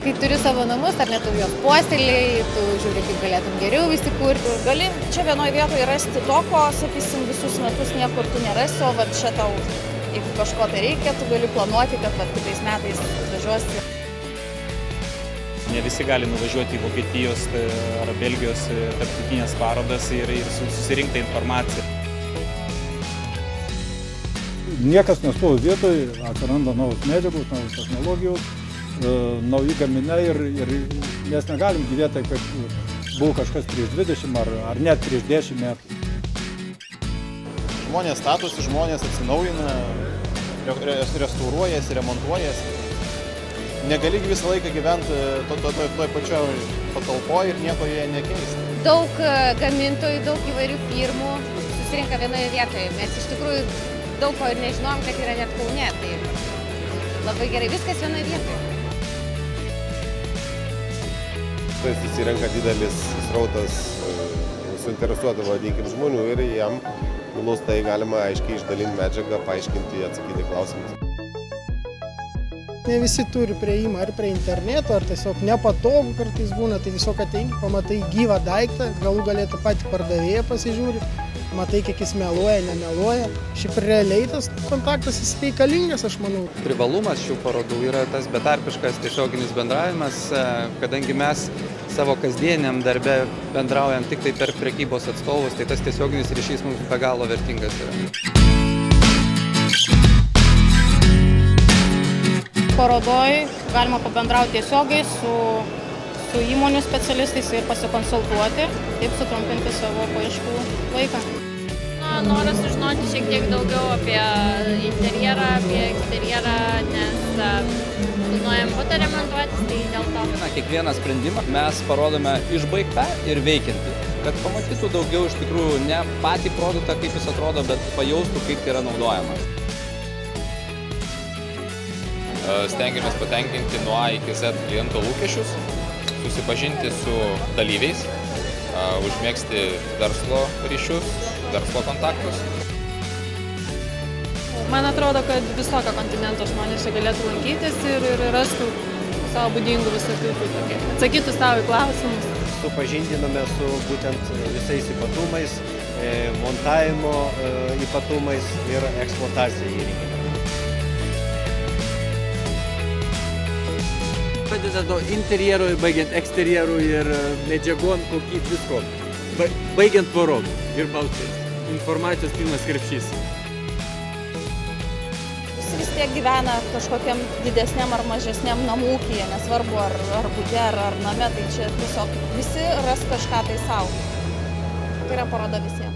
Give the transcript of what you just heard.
Kai turi savo namus, ar net tu juos puoselėjai, tu žiūri, kaip galėtum geriau įsikurti. Gali čia vienoje vietoje rasti to, ko, sakysim, visus metus niekur tu nerasi, o vat čia tau, jeigu kažko tai reikia, tu gali planuoti, kad vat kitais metais atvažiuosi. Ne visi gali nuvažiuoti į Vokietijos ar Belgijos tarptautinės parodas ir susirinkti informaciją. Niekas nestovi vietoje, atsiranda naujos medžiagos, naujos technologijos, nauji gaminiai ir mes negalim gyventi taip, kaip buvo kažkas prieš 20 ar net prieš 10 metų. Žmonės statosi, žmonės atsinaujina, restauruojasi, remontuojasi. Negali visą laiką gyventi toj pačioj patalpoje ir nieko jie nekeisti. Daug gamintojų, daug įvairių firmų susirinka vienoje vietoje. Mes iš tikrųjų daug ko ir nežinom, kad yra net Kaune. Tai labai gerai, viskas vienoje vietoje. Susirenka didelis srautas suinteresuotų, vadinkim, žmonių ir jam glaustai galima aiškiai išdalinti medžiagą, paaiškinti, atsakyti klausimus. Ne visi turi prieimą ar prie interneto, ar tiesiog nepatogu kartais būna, tai tiesiog ateini, pamatai gyvą daiktą, galų galėtų patį pardavėją pasižiūri, matai, kiek jis meluoja, nemeluoja. Šiaip realiai tas kontaktas jis reikalingas, aš manau. Privalumas šių parodų yra tas betarpiškas tiesioginis bendravimas, kadangi mes savo kasdieniam darbe bendraujam tik tai per prekybos atstovus, tai tas tiesioginis ryšys mums be galo vertingas yra. Parodoj galima pabendrauti tiesiogiai su įmonių specialistais ir pasikonsultuoti, taip sutrumpinti savo paieškų laiką. Noriu sužinoti šiek tiek daugiau apie interjerą, apie eksterjerą, nes planuojam butą remontuotis, tai dėl to. Kiekvieną sprendimą mes parodome išbaigtą ir veikiantį, kad pamatytų daugiau iš tikrųjų ne patį produktą, kaip jis atrodo, bet pajaustų, kaip tai yra naudojamas. Stengiamės patenkinti nuo A iki Z kliento lūkesčius, susipažinti su dalyviais, užmėgsti verslo ryšius, verslo kontaktus. Man atrodo, kad visokio kontinento žmonės čia galėtų lankytis ir rastų savo būdingų visokių, atsakytų savo į klausimus. Supažindiname su būtent visais ypatumais, montavimo ypatumais ir eksploatacija įrenginių. Pradeda nuo interjero ir baigiant eksterjeru ir medžiagom, kokį visko. Baigiant tvorom ir baltais. Informacijos pilnas krepšys. Visi vis tiek gyvena kažkokiam didesniam ar mažesniam namų ūkyje, nesvarbu ar bute ar name, tai čia tiesiog visi ras kažką tai sau. Tai yra paroda visiems.